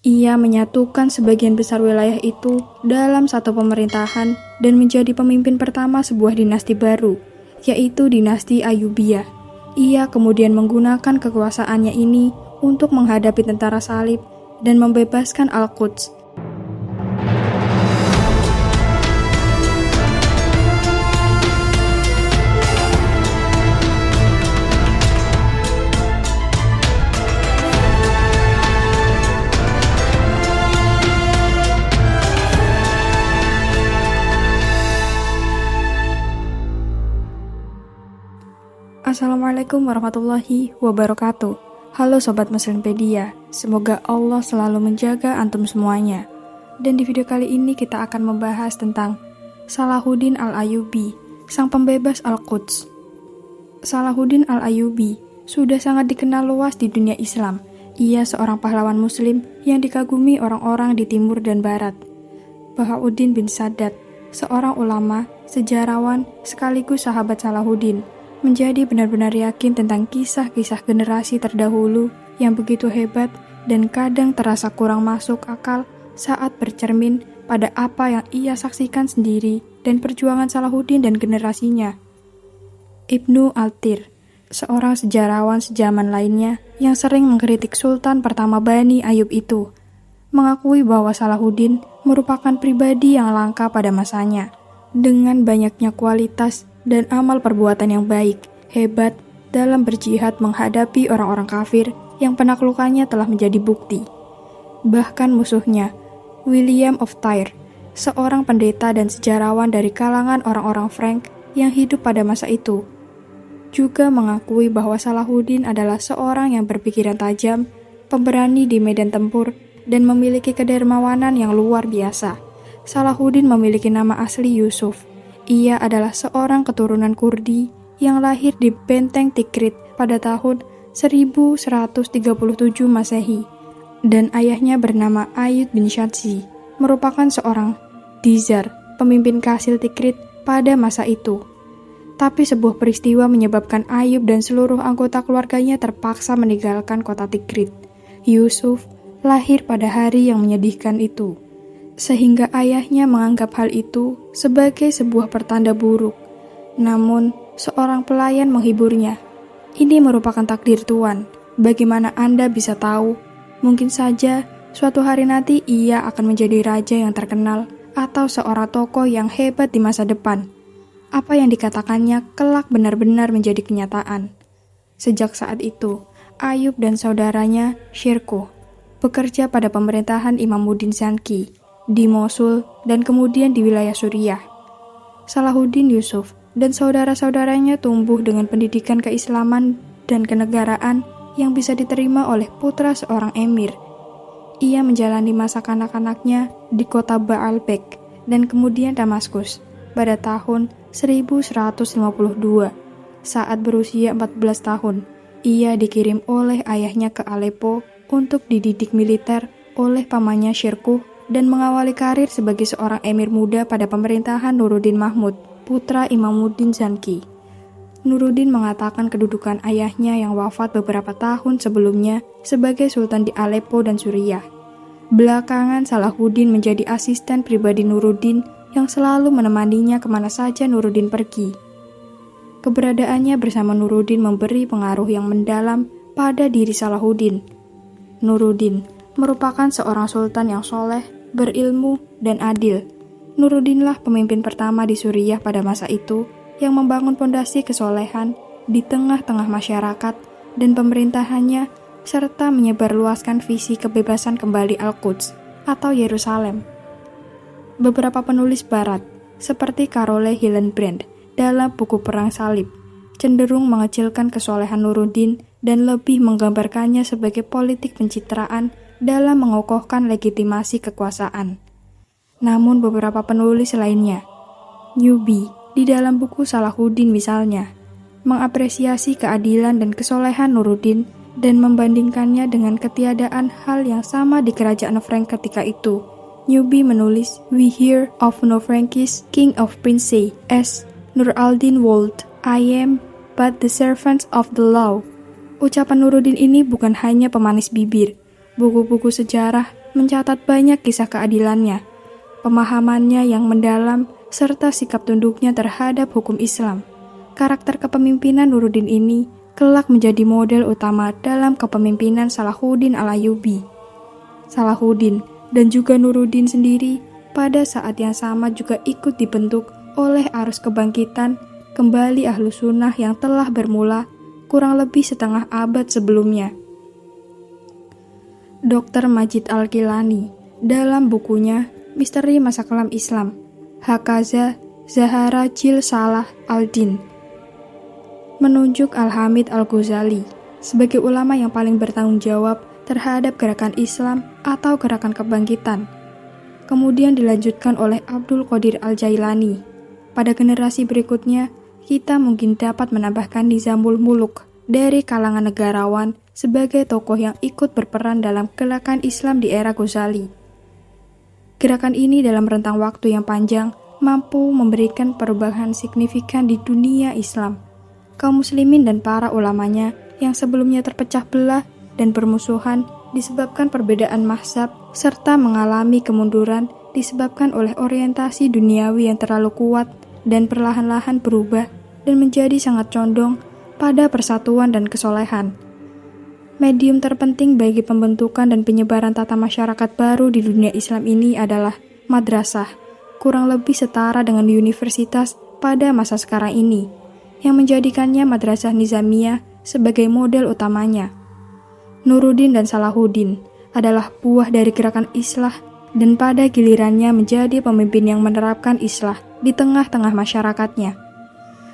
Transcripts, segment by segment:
Ia menyatukan sebagian besar wilayah itu dalam satu pemerintahan dan menjadi pemimpin pertama sebuah dinasti baru, yaitu dinasti Ayyubiyah. Ia kemudian menggunakan kekuasaannya ini untuk menghadapi tentara salib dan membebaskan Al-Quds. Assalamualaikum warahmatullahi wabarakatuh. Halo Sobat Muslimpedia, semoga Allah selalu menjaga antum semuanya. Dan di video kali ini kita akan membahas tentang Salahuddin Al-Ayyubi, sang pembebas Al-Quds. Salahuddin Al-Ayyubi sudah sangat dikenal luas di dunia Islam. Ia seorang pahlawan muslim yang dikagumi orang-orang di timur dan barat. Bahauddin bin Sadat, seorang ulama, sejarawan, sekaligus sahabat Salahuddin, menjadi benar-benar yakin tentang kisah-kisah generasi terdahulu yang begitu hebat dan kadang terasa kurang masuk akal saat bercermin pada apa yang ia saksikan sendiri dan perjuangan Salahuddin dan generasinya. Ibnu Al-Tir, seorang sejarawan sejaman lainnya yang sering mengkritik Sultan pertama Bani Ayyub itu, mengakui bahwa Salahuddin merupakan pribadi yang langka pada masanya, dengan banyaknya kualitas dan amal perbuatan yang baik, hebat dalam berjihad menghadapi orang-orang kafir yang penaklukannya telah menjadi bukti. Bahkan musuhnya, William of Tyre, seorang pendeta dan sejarawan dari kalangan orang-orang Frank yang hidup pada masa itu, juga mengakui bahwa Salahuddin adalah seorang yang berpikiran tajam, pemberani di medan tempur, dan memiliki kedermawanan yang luar biasa. Salahuddin memiliki nama asli Yusuf. Ia adalah seorang keturunan Kurdi yang lahir di Benteng Tikrit pada tahun 1137 Masehi, dan ayahnya bernama Ayyub bin Shadzi, merupakan seorang Dizar, pemimpin Kasil Tikrit pada masa itu. Tapi sebuah peristiwa menyebabkan Ayyub dan seluruh anggota keluarganya terpaksa meninggalkan kota Tikrit. Yusuf lahir pada hari yang menyedihkan itu, sehingga ayahnya menganggap hal itu sebagai sebuah pertanda buruk. Namun, seorang pelayan menghiburnya. Ini merupakan takdir Tuhan. Bagaimana Anda bisa tahu? Mungkin saja suatu hari nanti ia akan menjadi raja yang terkenal atau seorang tokoh yang hebat di masa depan. Apa yang dikatakannya kelak benar-benar menjadi kenyataan. Sejak saat itu, Ayyub dan saudaranya Shirkuh bekerja pada pemerintahan Imamuddin Zanki di Mosul dan kemudian di wilayah Suriah. Salahuddin Yusuf dan saudara-saudaranya tumbuh dengan pendidikan keislaman dan kenegaraan yang bisa diterima oleh putra seorang emir. Ia menjalani masa kanak-kanaknya di kota Baalbek dan kemudian Damaskus pada tahun 1152. Saat berusia 14 tahun, ia dikirim oleh ayahnya ke Aleppo untuk dididik militer oleh pamannya Shirkuh dan mengawali karir sebagai seorang emir muda pada pemerintahan Nuruddin Mahmud, putra Imamuddin Zanki. Nuruddin mengatakan kedudukan ayahnya yang wafat beberapa tahun sebelumnya sebagai sultan di Aleppo dan Suriah. Belakangan Salahuddin menjadi asisten pribadi Nuruddin yang selalu menemaninya kemana saja Nuruddin pergi. Keberadaannya bersama Nuruddin memberi pengaruh yang mendalam pada diri Salahuddin. Nuruddin merupakan seorang sultan yang soleh, berilmu, dan adil. Nuruddinlah pemimpin pertama di Suriah pada masa itu yang membangun fondasi kesolehan di tengah-tengah masyarakat dan pemerintahannya, serta menyebarluaskan visi kebebasan kembali Al-Quds atau Yerusalem. Beberapa penulis barat, seperti Carole Hillenbrand dalam buku Perang Salib, cenderung mengecilkan kesolehan Nuruddin dan lebih menggambarkannya sebagai politik pencitraan dalam mengokohkan legitimasi kekuasaan. Namun beberapa penulis lainnya, Newby di dalam buku Salahuddin misalnya, mengapresiasi keadilan dan kesolehan Nuruddin dan membandingkannya dengan ketiadaan hal yang sama di kerajaan Frank ketika itu. Newby menulis, "We hear of no Frankish king of Princey as Nur al-Din Wold. I am but the servant of the law." Ucapan Nuruddin ini bukan hanya pemanis bibir. Buku-buku sejarah mencatat banyak kisah keadilannya, pemahamannya yang mendalam, serta sikap tunduknya terhadap hukum Islam. Karakter kepemimpinan Nuruddin ini kelak menjadi model utama dalam kepemimpinan Salahuddin Al-Ayyubi. Salahuddin dan juga Nuruddin sendiri pada saat yang sama juga ikut dibentuk oleh arus kebangkitan kembali Ahlus Sunnah yang telah bermula kurang lebih setengah abad sebelumnya. Dr. Majid Al-Kilani dalam bukunya Misteri Masa Kelam Islam, Hakaza Zahara Jil Salah Al-Din, menunjuk Al-Hamid Al-Ghazali sebagai ulama yang paling bertanggung jawab terhadap gerakan Islam atau gerakan kebangkitan. Kemudian dilanjutkan oleh Abdul Qadir Al-Jailani. Pada generasi berikutnya, kita mungkin dapat menambahkan Nizamul Muluk dari kalangan negarawan sebagai tokoh yang ikut berperan dalam gerakan Islam di era Ghazali. Gerakan ini dalam rentang waktu yang panjang mampu memberikan perubahan signifikan di dunia Islam. Kaum muslimin dan para ulamanya yang sebelumnya terpecah belah dan bermusuhan disebabkan perbedaan mazhab serta mengalami kemunduran disebabkan oleh orientasi duniawi yang terlalu kuat dan perlahan-lahan berubah dan menjadi sangat condong pada persatuan dan kesolehan. Medium terpenting bagi pembentukan dan penyebaran tata masyarakat baru di dunia Islam ini adalah madrasah, kurang lebih setara dengan universitas pada masa sekarang ini, yang menjadikannya madrasah Nizamiyah sebagai model utamanya. Nuruddin dan Salahuddin adalah buah dari gerakan islah dan pada gilirannya menjadi pemimpin yang menerapkan islah di tengah-tengah masyarakatnya.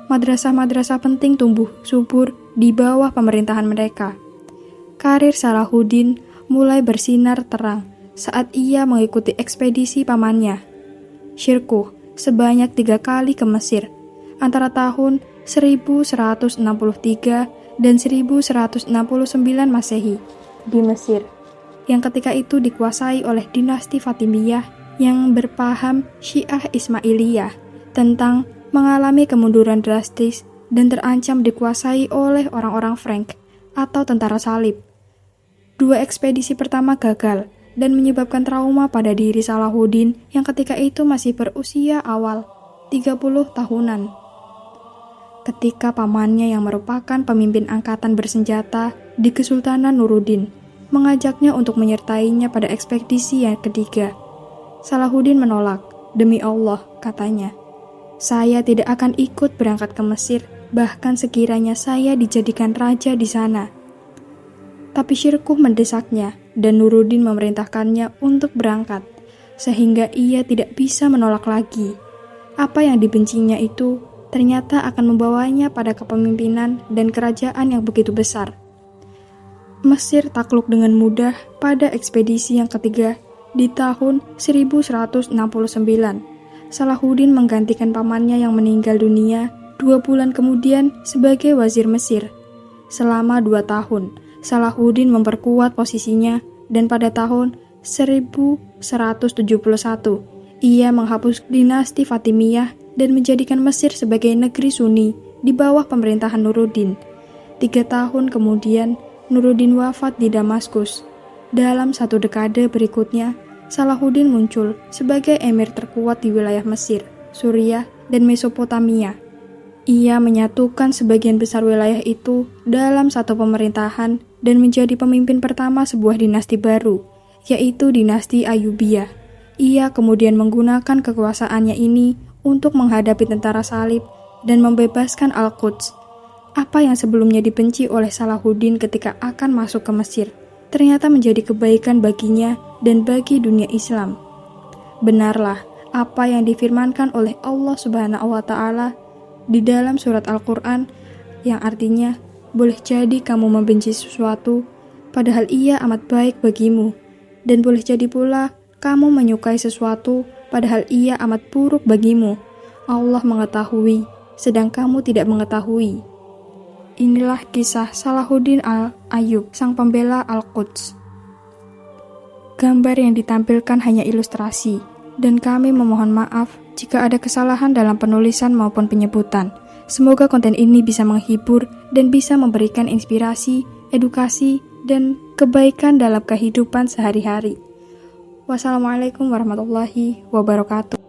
Madrasah-madrasah penting tumbuh subur di bawah pemerintahan mereka. Karir Salahuddin mulai bersinar terang saat ia mengikuti ekspedisi pamannya, Syirkuh, sebanyak 3 kali ke Mesir, antara tahun 1163 dan 1169 Masehi di Mesir, yang ketika itu dikuasai oleh dinasti Fatimiyah yang berpaham Syiah Ismailiyah tentang mengalami kemunduran drastis dan terancam dikuasai oleh orang-orang Frank atau tentara salib. 2 ekspedisi pertama gagal dan menyebabkan trauma pada diri Salahuddin yang ketika itu masih berusia awal 30 tahunan. Ketika pamannya yang merupakan pemimpin angkatan bersenjata di Kesultanan Nuruddin mengajaknya untuk menyertainya pada ekspedisi yang ketiga, Salahuddin menolak. Demi Allah, katanya, saya tidak akan ikut berangkat ke Mesir, bahkan sekiranya saya dijadikan raja di sana. Tapi Syirkuh mendesaknya dan Nuruddin memerintahkannya untuk berangkat, sehingga ia tidak bisa menolak lagi. Apa yang dibencinya itu ternyata akan membawanya pada kepemimpinan dan kerajaan yang begitu besar. Mesir takluk dengan mudah pada ekspedisi yang ketiga di tahun 1169. Salahuddin menggantikan pamannya yang meninggal dunia 2 bulan kemudian sebagai wazir Mesir. Selama 2 tahun, Salahuddin memperkuat posisinya dan pada tahun 1171, ia menghapus dinasti Fatimiyah dan menjadikan Mesir sebagai negeri Sunni di bawah pemerintahan Nuruddin. 3 tahun kemudian, Nuruddin wafat di Damaskus. Dalam 1 dekade berikutnya, Salahuddin muncul sebagai emir terkuat di wilayah Mesir, Suriah, dan Mesopotamia. Ia menyatukan sebagian besar wilayah itu dalam satu pemerintahan dan menjadi pemimpin pertama sebuah dinasti baru, yaitu dinasti Ayyubiyah. Ia kemudian menggunakan kekuasaannya ini untuk menghadapi tentara salib dan membebaskan Al-Quds. Apa yang sebelumnya dibenci oleh Salahuddin ketika akan masuk ke Mesir, ternyata menjadi kebaikan baginya dan bagi dunia Islam. Benarlah apa yang difirmankan oleh Allah Subhanahu wa Ta'ala di dalam surat Al-Quran, yang artinya, boleh jadi kamu membenci sesuatu, padahal ia amat baik bagimu, dan boleh jadi pula kamu menyukai sesuatu, padahal ia amat buruk bagimu. Allah mengetahui, sedang kamu tidak mengetahui. Inilah kisah Salahuddin Al-Ayyub, sang pembela Al-Quds. Gambar yang ditampilkan hanya ilustrasi, dan kami memohon maaf jika ada kesalahan dalam penulisan maupun penyebutan. Semoga konten ini bisa menghibur dan bisa memberikan inspirasi, edukasi, dan kebaikan dalam kehidupan sehari-hari. Wassalamualaikum warahmatullahi wabarakatuh.